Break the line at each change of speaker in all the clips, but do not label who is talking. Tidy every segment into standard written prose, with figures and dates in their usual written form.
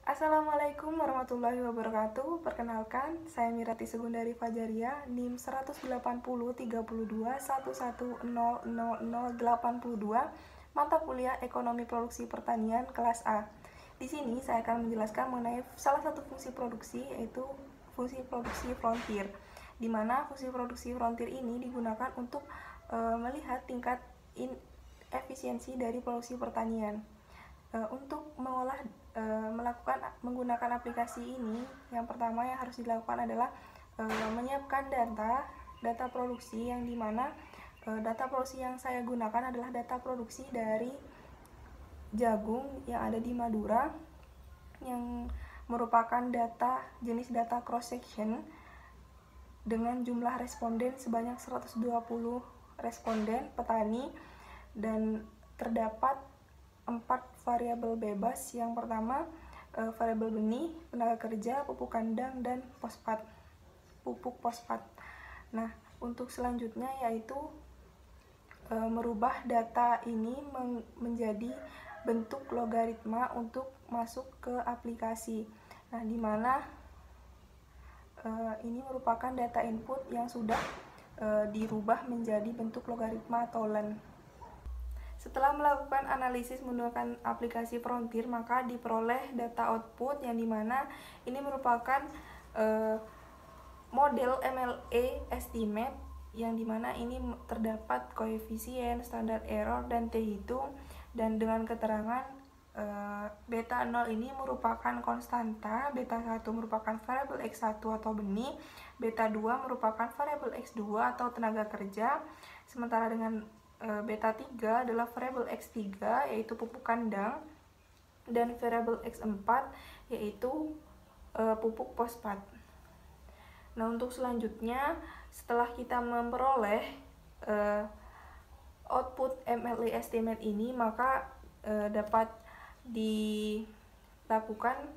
Assalamualaikum warahmatullahi wabarakatuh. Perkenalkan, saya Mirati Segundari Fajaria, NIM 1803211000082, mata kuliah Ekonomi Produksi Pertanian kelas A. Di sini saya akan menjelaskan mengenai salah satu fungsi produksi, yaitu fungsi produksi frontier, di mana fungsi produksi frontier ini digunakan untuk melihat tingkat efisiensi dari produksi pertanian. Untuk menggunakan aplikasi ini, yang pertama yang harus dilakukan adalah menyiapkan data produksi, yang dimana data produksi yang saya gunakan adalah data produksi dari jagung yang ada di Madura, yang merupakan jenis data cross section dengan jumlah responden sebanyak 120 responden petani, dan terdapat 4 variabel bebas. Yang pertama, variabel benih, tenaga kerja, pupuk kandang, dan pupuk fosfat. Nah, untuk selanjutnya yaitu merubah data ini menjadi bentuk logaritma untuk masuk ke aplikasi. Nah, di mana ini merupakan data input yang sudah dirubah menjadi bentuk logaritma atau len. Setelah melakukan analisis menggunakan aplikasi Frontier, maka diperoleh data output yang dimana ini merupakan model MLA estimate, yang dimana ini terdapat koefisien, standar error, dan T hitung, dan dengan keterangan beta 0 ini merupakan konstanta, beta 1 merupakan variabel X1 atau benih, beta 2 merupakan variabel X2 atau tenaga kerja, sementara dengan beta 3 adalah variabel X3 yaitu pupuk kandang, dan variabel X4 yaitu pupuk fosfat. Nah, untuk selanjutnya, setelah kita memperoleh output MLA estimate ini, maka dapat dilakukan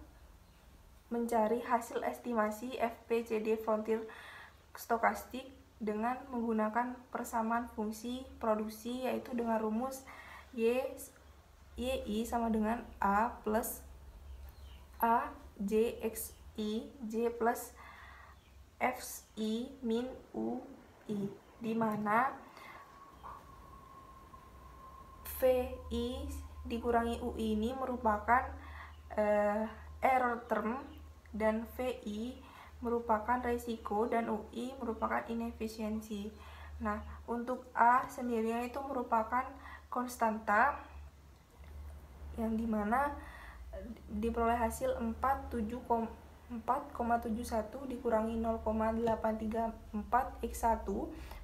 mencari hasil estimasi FPCD frontier stokastik dengan menggunakan persamaan fungsi produksi, yaitu dengan rumus YI sama dengan A plus A J X I J plus FI min UI, di mana VI dikurangi UI ini merupakan error term, dan VI merupakan risiko, dan UI merupakan inefisiensi. Nah, untuk A sendirinya itu merupakan konstanta, yang dimana diperoleh hasil 4,71 dikurangi 0,834 X1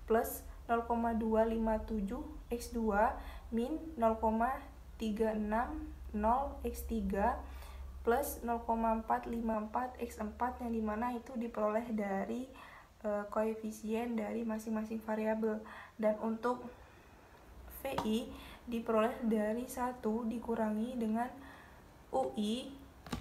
plus 0,257 X2 min 0,360 X3 plus 0,454 X4, yang dimana itu diperoleh dari koefisien dari masing-masing variabel. Dan untuk VI diperoleh dari 1 dikurangi dengan UI,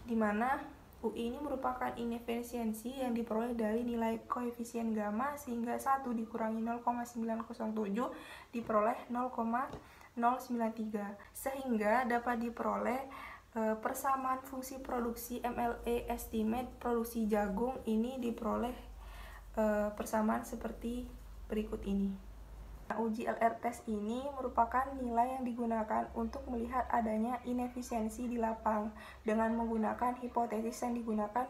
dimana UI ini merupakan inefisiensi yang diperoleh dari nilai koefisien gamma, sehingga 1 dikurangi 0,907 diperoleh 0,093, sehingga dapat diperoleh persamaan fungsi produksi MLA estimate produksi jagung ini diperoleh persamaan seperti berikut ini. Uji LR test ini merupakan nilai yang digunakan untuk melihat adanya inefisiensi di lapang dengan menggunakan hipotesis yang digunakan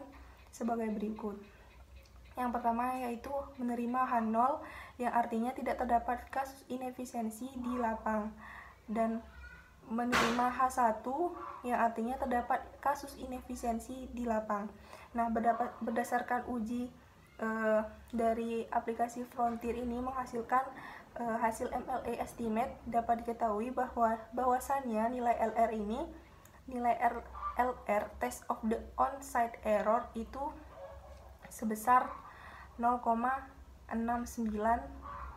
sebagai berikut. Yang pertama yaitu menerima H0, yang artinya tidak terdapat kasus inefisiensi di lapang, dan menerima H1 yang artinya terdapat kasus inefisiensi di lapang. Nah, berdasarkan uji dari aplikasi Frontier ini menghasilkan hasil MLA estimate, dapat diketahui bahwasannya nilai LR ini, nilai LR test of the on-site error itu sebesar 0,69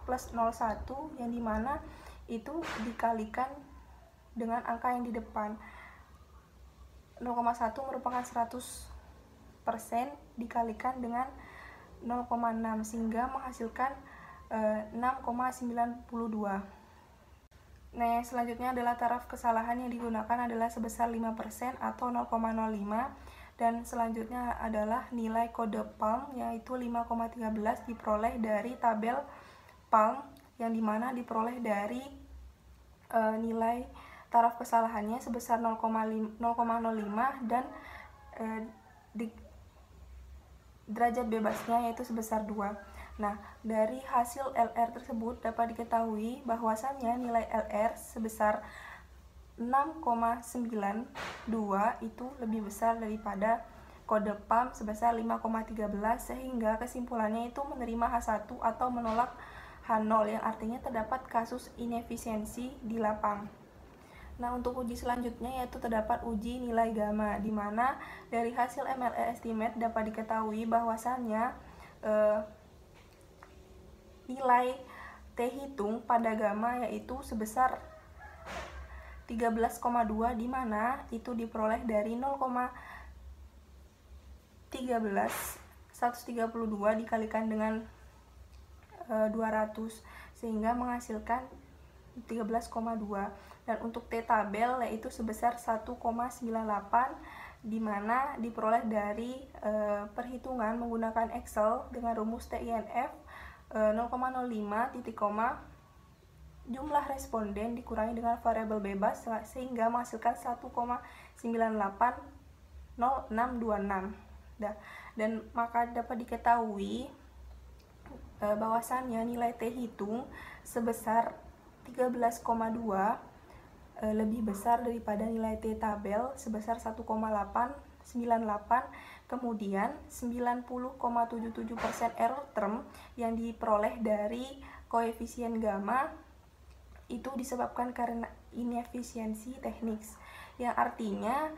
plus 01, yang dimana itu dikalikan dengan angka yang di depan. 0,1 merupakan 100% dikalikan dengan 0,6, sehingga menghasilkan 6,92. Nah, selanjutnya adalah taraf kesalahan yang digunakan adalah sebesar 5% atau 0,05, Dan selanjutnya adalah nilai kode PALM, yaitu 5,13 diperoleh dari tabel PALM, yang dimana diperoleh dari nilai taraf kesalahannya sebesar 0,05 dan derajat bebasnya yaitu sebesar 2. Nah, dari hasil LR tersebut dapat diketahui bahwasannya nilai LR sebesar 6,92 itu lebih besar daripada kode PALM sebesar 5,13, sehingga kesimpulannya itu menerima H1 atau menolak H0, yang artinya terdapat kasus inefisiensi di lapang. Nah, untuk uji selanjutnya yaitu terdapat uji nilai gamma, di mana dari hasil MLE estimate dapat diketahui bahwasannya nilai T hitung pada gamma yaitu sebesar 13,2, di mana itu diperoleh dari 132 dikalikan dengan 200 sehingga menghasilkan 13,2. Dan untuk T tabel yaitu sebesar 1,98, di mana diperoleh dari perhitungan menggunakan Excel dengan rumus TINF 0,05 titik koma jumlah responden dikurangi dengan variabel bebas sehingga menghasilkan 1,980626. Dan maka dapat diketahui bahwasannya nilai T hitung sebesar 13,2 lebih besar daripada nilai T tabel sebesar 1,898. Kemudian 90,77% error term yang diperoleh dari koefisien gamma itu disebabkan karena inefisiensi teknik, yang artinya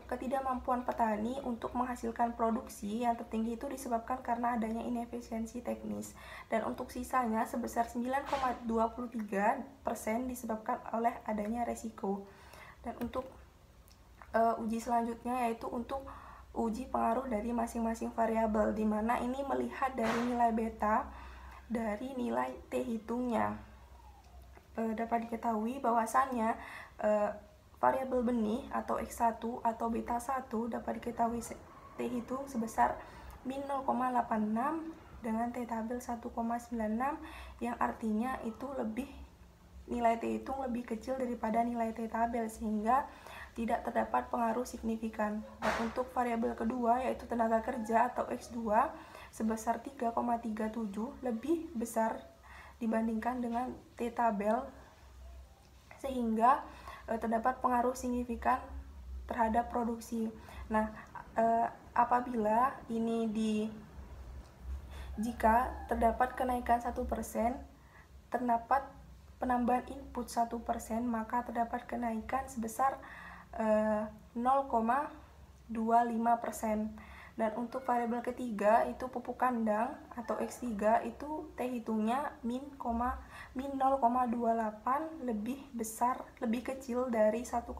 ketidakmampuan petani untuk menghasilkan produksi yang tertinggi itu disebabkan karena adanya inefisiensi teknis. Dan untuk sisanya sebesar 9,23% disebabkan oleh adanya resiko. Dan untuk uji selanjutnya yaitu untuk uji pengaruh dari masing-masing variabel, di mana ini melihat dari nilai beta dari nilai T hitungnya. Dapat diketahui bahwasannya variabel benih atau X1 atau beta 1 dapat diketahui T hitung sebesar min 0,86 dengan T tabel 1,96, yang artinya itu nilai T hitung lebih kecil daripada nilai T tabel sehingga tidak terdapat pengaruh signifikan. Dan untuk variabel kedua yaitu tenaga kerja atau X2 sebesar 3,37 lebih besar dibandingkan dengan T tabel sehingga terdapat pengaruh signifikan terhadap produksi. Nah, apabila jika terdapat kenaikan 1%, terdapat penambahan input 1%, maka terdapat kenaikan sebesar 0,25%. Dan untuk variabel ketiga itu pupuk kandang atau X3 itu T hitungnya min 0,28 lebih kecil dari 1,98,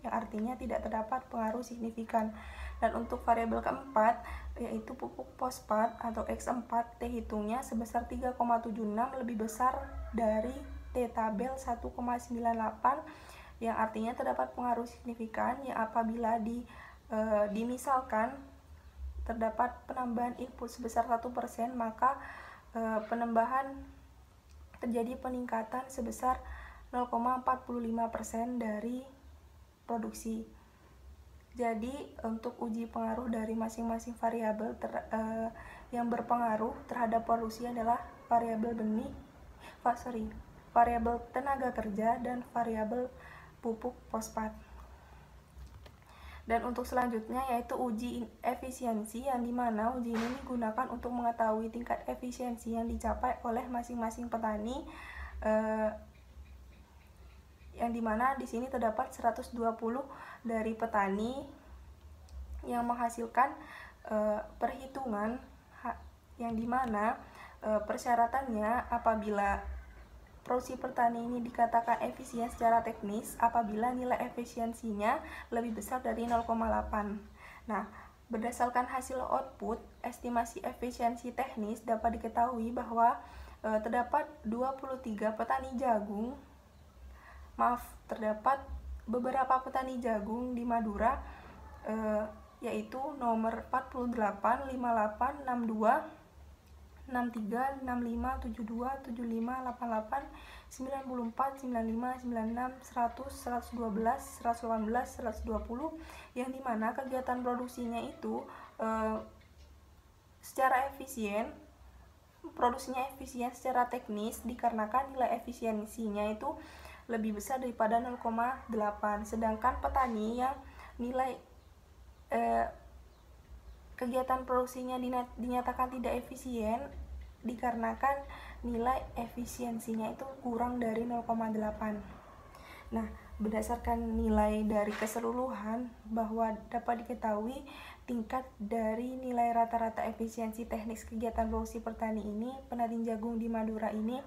yang artinya tidak terdapat pengaruh signifikan. Dan untuk variabel keempat yaitu pupuk fosfat atau X4 T hitungnya sebesar 3,76 lebih besar dari T tabel 1,98, yang artinya terdapat pengaruh signifikan yang apabila dimisalkan terdapat penambahan input sebesar 1%, maka terjadi peningkatan sebesar 0,45% dari produksi. Jadi untuk uji pengaruh dari masing-masing variabel yang berpengaruh terhadap produksi adalah variabel variabel tenaga kerja dan variabel pupuk fosfat. Dan untuk selanjutnya yaitu uji efisiensi, yang dimana uji ini digunakan untuk mengetahui tingkat efisiensi yang dicapai oleh masing-masing petani, yang dimana di sini terdapat 120 dari petani yang menghasilkan perhitungan yang dimana persyaratannya apabila produksi pertanian ini dikatakan efisien secara teknis apabila nilai efisiensinya lebih besar dari 0,8. Nah, berdasarkan hasil output, estimasi efisiensi teknis dapat diketahui bahwa terdapat 23 petani jagung, terdapat beberapa petani jagung di Madura yaitu nomor 48, 58, 62, 63, 65, 72, 75, 88, 94, 95, 96, 100, 112, 118, 120, yang dimana kegiatan produksinya itu secara efisien, produksinya efisien secara teknis dikarenakan nilai efisiensinya itu lebih besar daripada 0,8. Sedangkan petani yang nilai kegiatan produksinya dinyatakan tidak efisien dikarenakan nilai efisiensinya itu kurang dari 0,8. Nah, berdasarkan nilai dari keseluruhan bahwa dapat diketahui tingkat dari nilai rata-rata efisiensi teknik kegiatan produksi petani ini, pengrajin jagung di Madura ini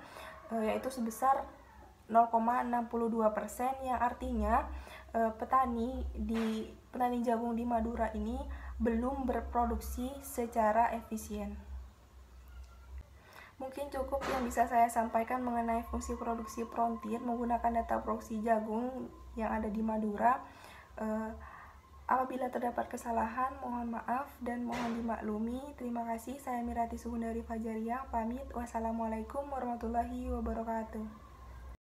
yaitu sebesar 0,62%, yang artinya petani jagung di Madura ini belum berproduksi secara efisien. Mungkin cukup yang bisa saya sampaikan mengenai fungsi produksi frontier menggunakan data produksi jagung yang ada di Madura. Apabila terdapat kesalahan, mohon maaf dan mohon dimaklumi. Terima kasih. Saya Mirati Sugandari Fajaria, pamit. Wassalamualaikum warahmatullahi wabarakatuh.